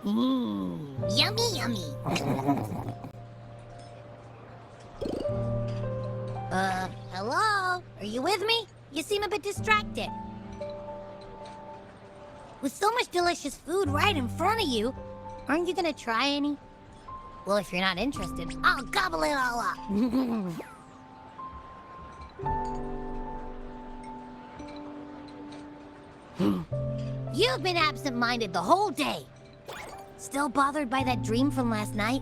Yummy, yummy. Hello? Are you with me? You seem a bit distracted. With so much delicious food right in front of you, aren't you gonna try any? Well, if you're not interested, I'll gobble it all up. You've been absent-minded the whole day. Still bothered by that dream from last night?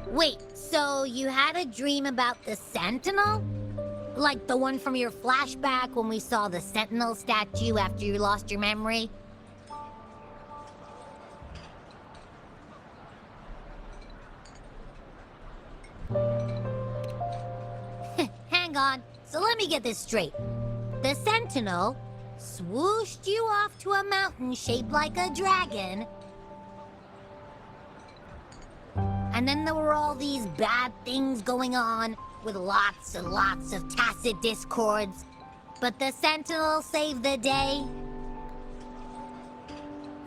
Wait, so you had a dream about the Sentinel? Like the one from your flashback when we saw the Sentinel statue after you lost your memory? Hang on, so let me get this straight. The Sentinel swooshed you off to a mountain shaped like a dragon. And then there were all these bad things going on, with lots and lots of tacit discords. But the Sentinel saved the day.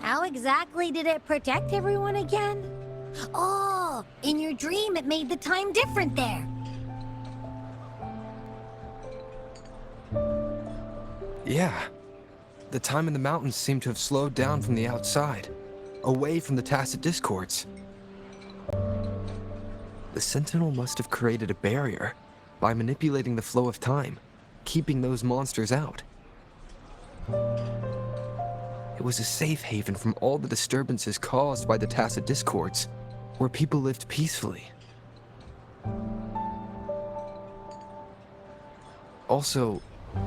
How exactly did it protect everyone again? Oh, in your dream it made the time different there. Yeah. The time in the mountains seemed to have slowed down from the outside, away from the tacit discords. The Sentinel must have created a barrier by manipulating the flow of time, keeping those monsters out. It was a safe haven from all the disturbances caused by the tacit discords, where people lived peacefully. Also,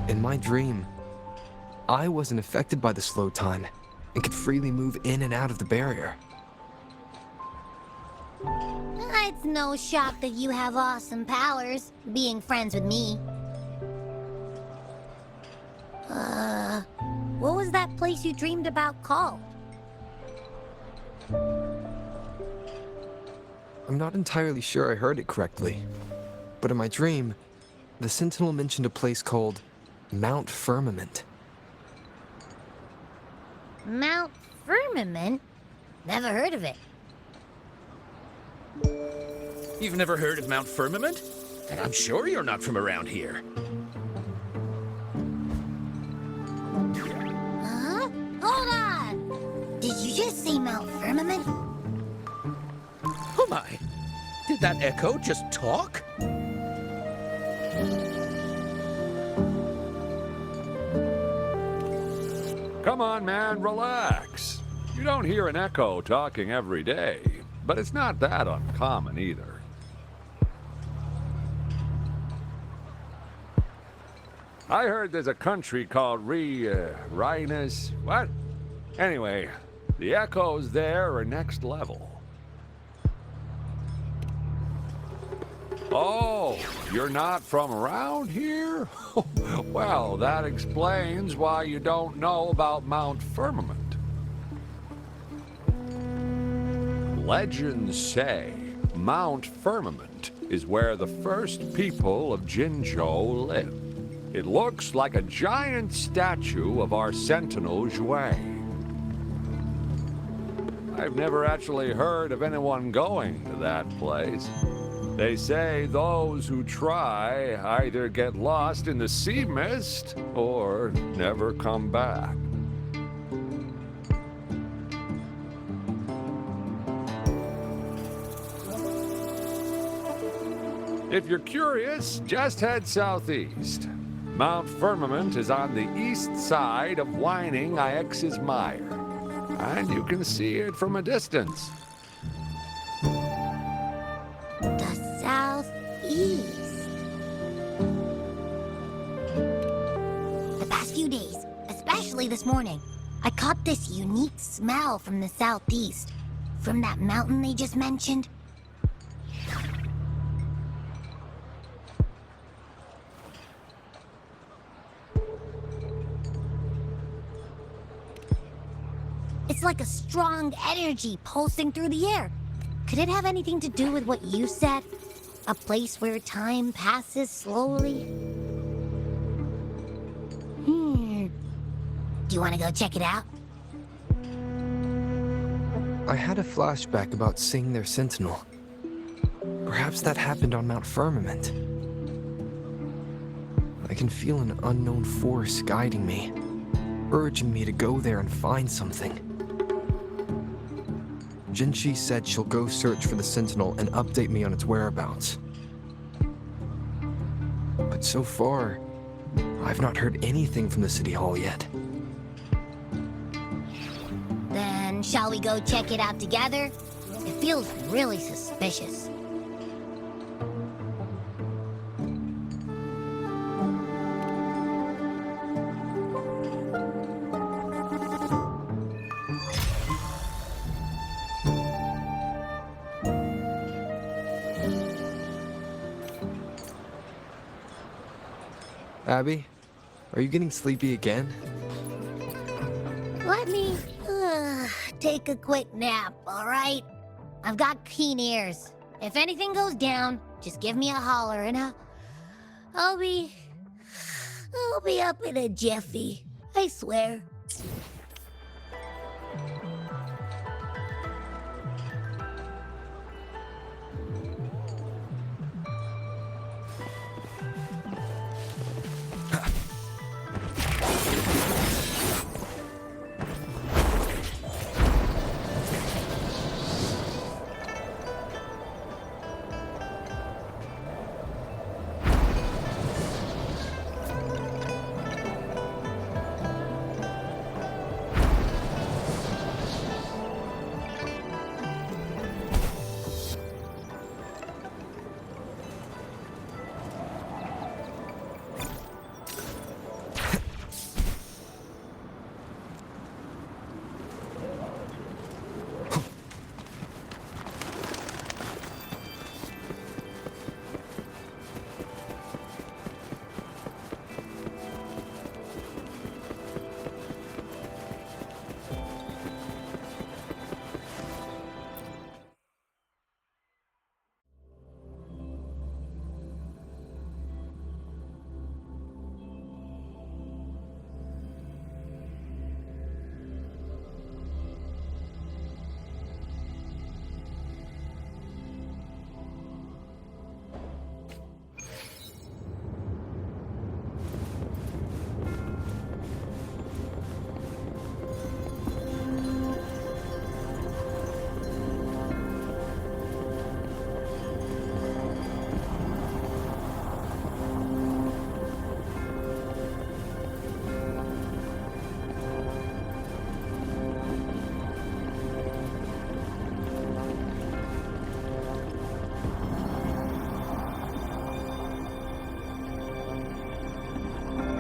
in my dream, I wasn't affected by the slow time and could freely move in and out of the barrier. It's no shock that you have awesome powers, being friends with me. What was that place you dreamed about called? I'm not entirely sure I heard it correctly, but in my dream, the Sentinel mentioned a place called Mount Firmament. Mount Firmament? Never heard of it. You've never heard of Mount Firmament? Then I'm sure you're not from around here. Huh? Hold on! Did you just say Mount Firmament? Oh my! Did that echo just talk? Come on, man, relax. You don't hear an echo talking every day, but it's not that uncommon either. I heard there's a country called Rhinus. What? Anyway, the echoes there are next level. Oh, you're not from around here? Well, that explains why you don't know about Mount Firmament. Legends say Mount Firmament is where the first people of Jinzhou lived. It looks like a giant statue of our Sentinel Zhui. I've never actually heard of anyone going to that place. They say those who try either get lost in the sea mist or never come back. If you're curious, just head southeast. Mount Firmament is on the east side of Whining Ix's Mire, and you can see it from a distance. The southeast. The past few days, especially this morning, I caught this unique smell from the southeast. From that mountain they just mentioned. It's like a strong energy pulsing through the air. Could it have anything to do with what you said? A place where time passes slowly? Do you want to go check it out? I had a flashback about seeing their sentinel. Perhaps that happened on Mount Firmament. I can feel an unknown force guiding me, urging me to go there and find something. Jinchi said she'll go search for the sentinel and update me on its whereabouts. But so far, I've not heard anything from the City Hall yet. Then shall we go check it out together? It feels really suspicious. Abby, are you getting sleepy again? Let me take a quick nap, alright? I've got keen ears. If anything goes down, just give me a holler and I'll be up in a jiffy. I swear.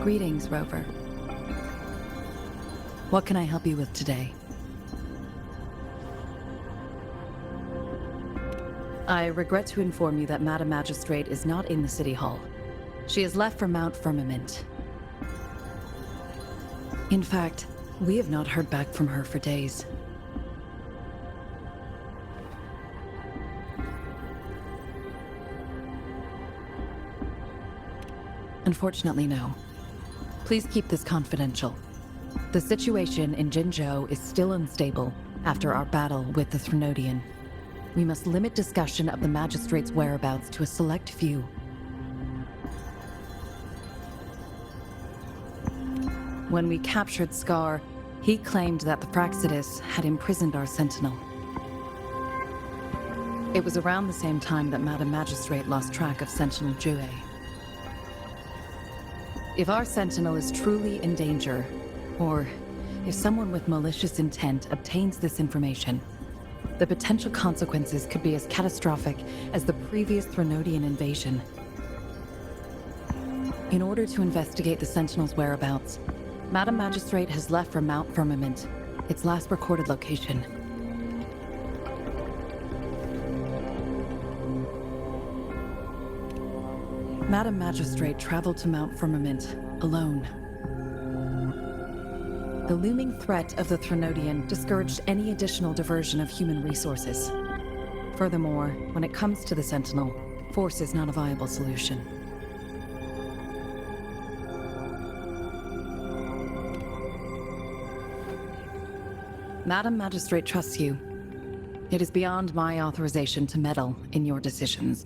Greetings, Rover. What can I help you with today? I regret to inform you that Madam Magistrate is not in the City Hall. She has left for Mount Firmament. In fact, we have not heard back from her for days. Unfortunately, no. Please keep this confidential. The situation in Jinzhou is still unstable after our battle with the Threnodian. We must limit discussion of the Magistrate's whereabouts to a select few. When we captured Scar, he claimed that the Praxidus had imprisoned our Sentinel. It was around the same time that Madam Magistrate lost track of Sentinel Jue. If our Sentinel is truly in danger, or if someone with malicious intent obtains this information, the potential consequences could be as catastrophic as the previous Threnodian invasion. In order to investigate the Sentinel's whereabouts, Madam Magistrate has left for Mount Firmament, its last recorded location. Madam Magistrate traveled to Mount Firmament alone. The looming threat of the Threnodian discouraged any additional diversion of human resources. Furthermore, when it comes to the Sentinel, force is not a viable solution. Madam Magistrate trusts you. It is beyond my authorization to meddle in your decisions.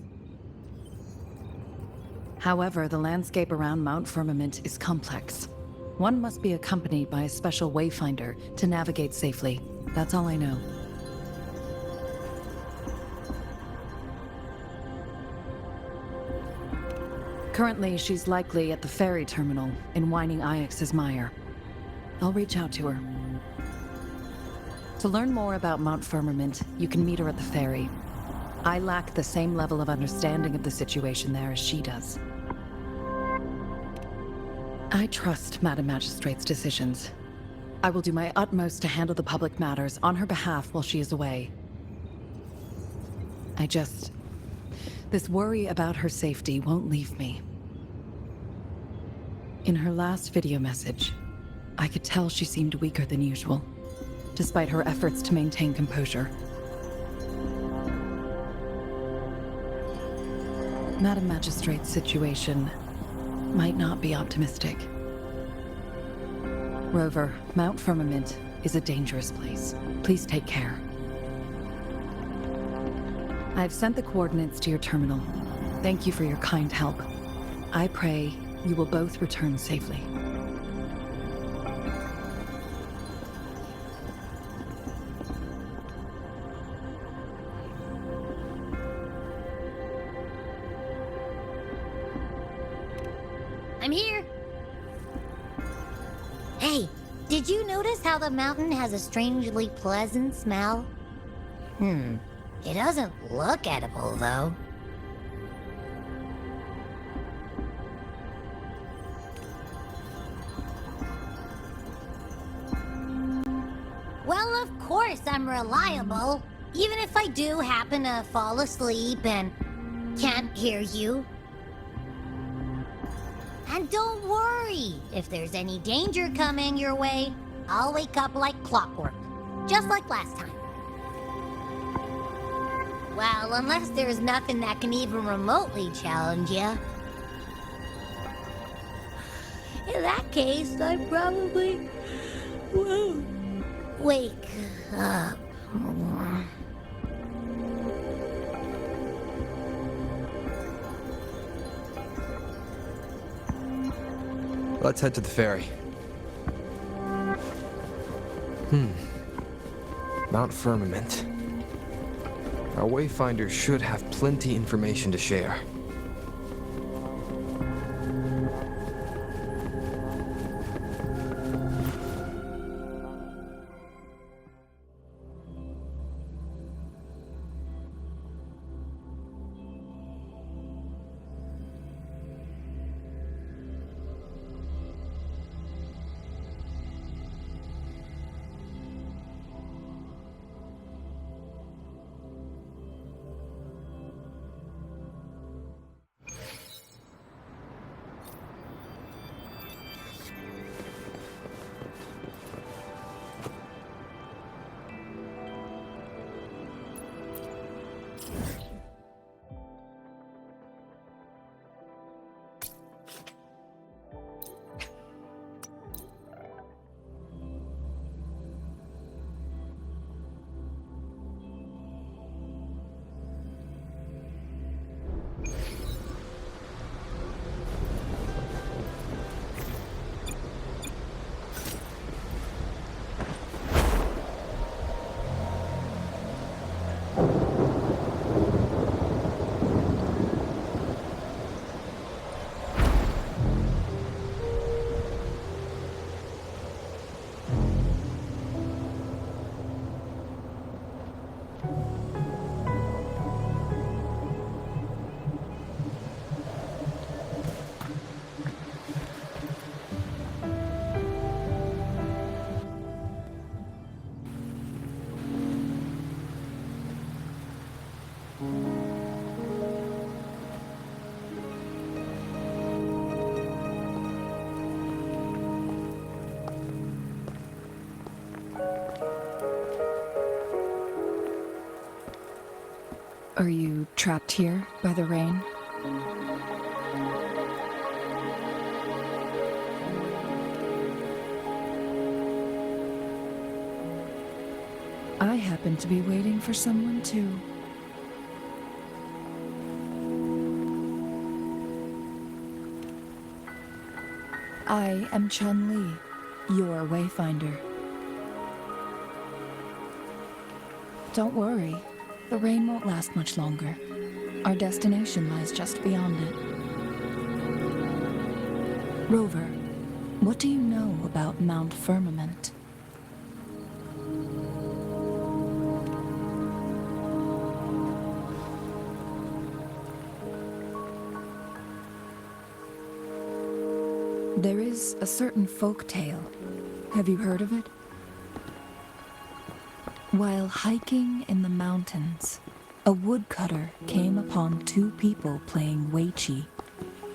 However, the landscape around Mount Firmament is complex. One must be accompanied by a special wayfinder to navigate safely. That's all I know. Currently, she's likely at the ferry terminal in Whining Ix's Mire. I'll reach out to her. To learn more about Mount Firmament, you can meet her at the ferry. I lack the same level of understanding of the situation there as she does. I trust Madam Magistrate's decisions. I will do my utmost to handle the public matters on her behalf while she is away. This worry about her safety won't leave me. In her last video message, I could tell she seemed weaker than usual, despite her efforts to maintain composure. Madam Magistrate's situation might not be optimistic. Rover, Mount Firmament is a dangerous place. Please take care. I've sent the coordinates to your terminal. Thank you for your kind help. I pray you will both return safely. I'm here. Hey, did you notice how the mountain has a strangely pleasant smell? It doesn't look edible, though. Well, of course I'm reliable. Even if I do happen to fall asleep and can't hear you. And don't worry, if there's any danger coming your way, I'll wake up like clockwork, just like last time. Well, unless there's nothing that can even remotely challenge you. In that case, I probably won't wake up. Let's head to the ferry. Mount Firmament. Our wayfinder should have plenty information to share. Are you trapped here by the rain? I happen to be waiting for someone too. I am Chun-Li, your wayfinder. Don't worry, the rain won't last much longer. Our destination lies just beyond it. Rover, what do you know about Mount Firmament? There is a certain folk tale. Have you heard of it? While hiking in the mountains, a woodcutter came upon two people playing Weiqi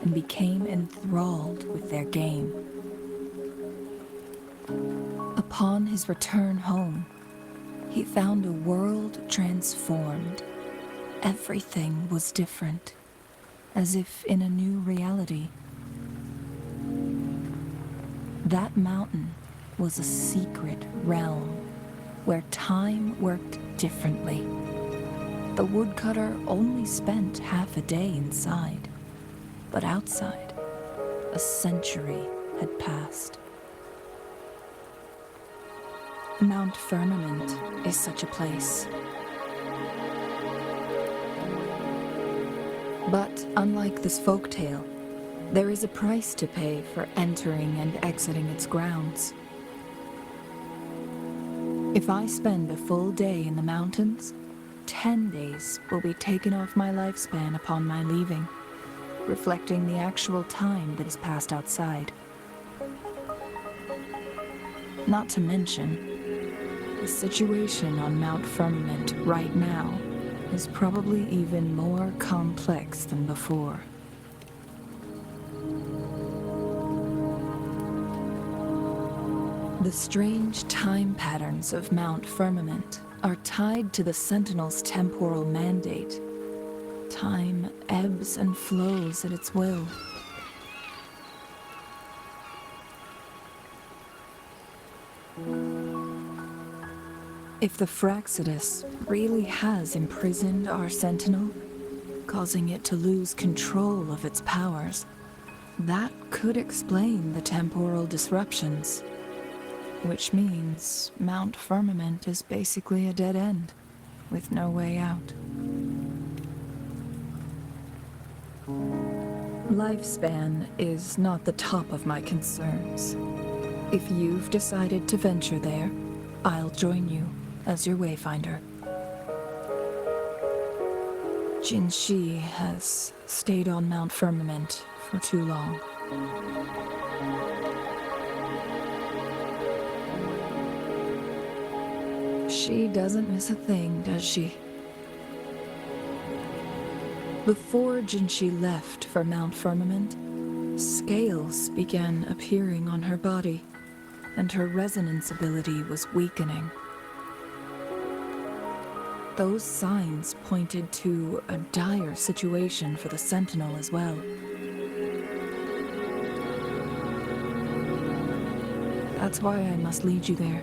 and became enthralled with their game. Upon his return home, he found a world transformed. Everything was different, as if in a new reality. That mountain was a secret realm where time worked differently. The woodcutter only spent half a day inside, but outside, a century had passed. Mount Firmament is such a place. But unlike this folktale, there is a price to pay for entering and exiting its grounds. If I spend a full day in the mountains, 10 days will be taken off my lifespan upon my leaving, reflecting the actual time that is passed outside. Not to mention, the situation on Mount Firmament right now is probably even more complex than before. The strange time patterns of Mount Firmament are tied to the Sentinel's temporal mandate. Time ebbs and flows at its will. If the Fractsidus really has imprisoned our Sentinel, causing it to lose control of its powers, that could explain the temporal disruptions. Which means Mount Firmament is basically a dead end, with no way out. Lifespan is not the top of my concerns. If you've decided to venture there, I'll join you as your wayfinder. Jin Shi has stayed on Mount Firmament for too long. She doesn't miss a thing, does she? Before Jinshi left for Mount Firmament, scales began appearing on her body, and her resonance ability was weakening. Those signs pointed to a dire situation for the Sentinel as well. That's why I must lead you there.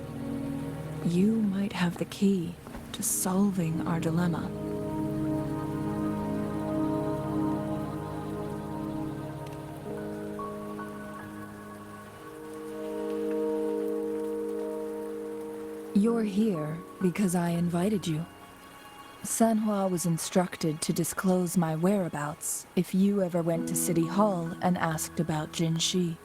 You might have the key to solving our dilemma. You're here because I invited you. Sanhua was instructed to disclose my whereabouts if you ever went to City Hall and asked about Jin Shi.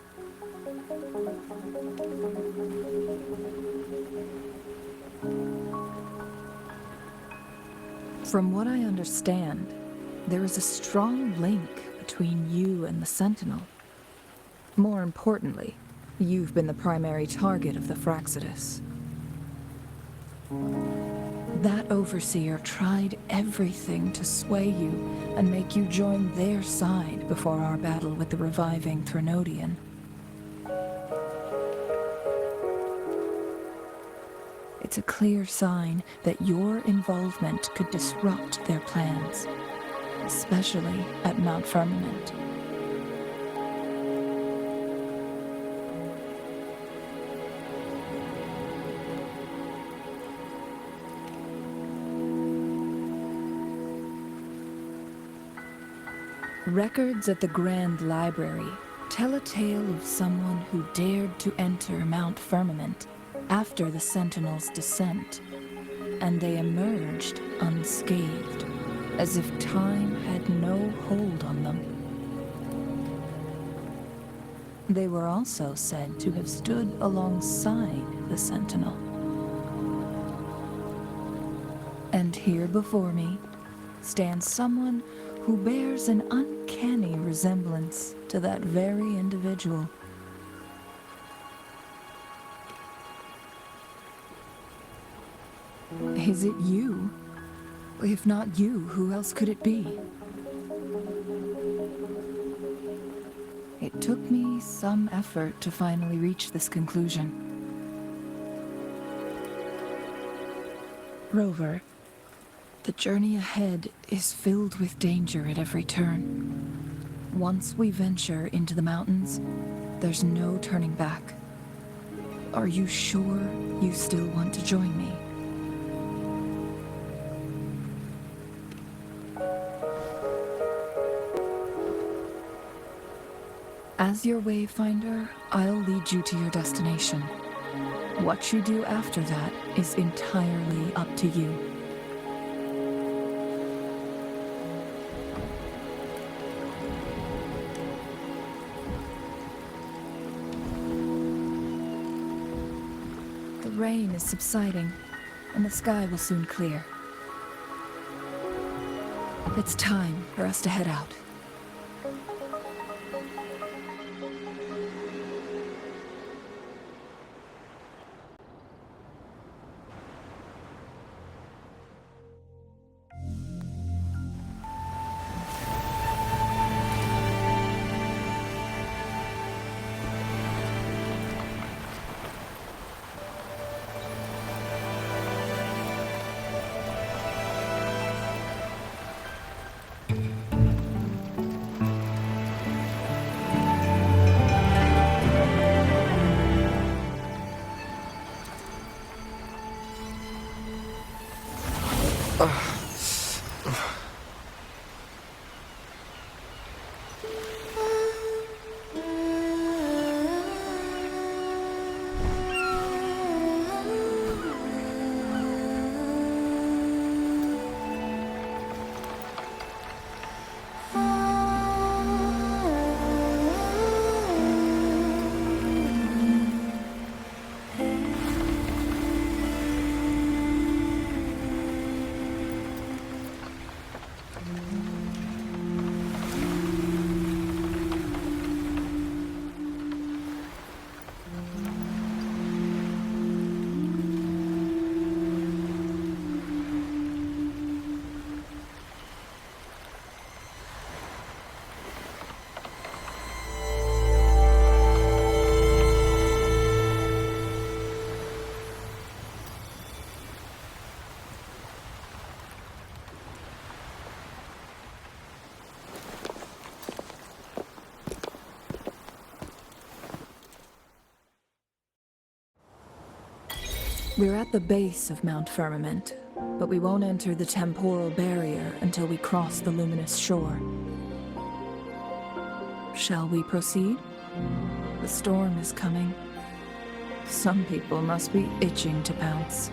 From what I understand, there is a strong link between you and the Sentinel. More importantly, you've been the primary target of the Fractsidus. That overseer tried everything to sway you and make you join their side before our battle with the reviving Threnodian. It's a clear sign that your involvement could disrupt their plans, especially at Mount Firmament. Records at the Grand Library tell a tale of someone who dared to enter Mount Firmament after the Sentinels' descent, and they emerged unscathed, as if time had no hold on them. They were also said to have stood alongside the Sentinel. And here before me stands someone who bears an uncanny resemblance to that very individual. Is it you? If not you, who else could it be? It took me some effort to finally reach this conclusion. Rover, the journey ahead is filled with danger at every turn. Once we venture into the mountains, there's no turning back. Are you sure you still want to join me? As your wayfinder, I'll lead you to your destination. What you do after that is entirely up to you. The rain is subsiding, and the sky will soon clear. It's time for us to head out. We're at the base of Mount Firmament, but we won't enter the temporal barrier until we cross the luminous shore. Shall we proceed? The storm is coming. Some people must be itching to pounce.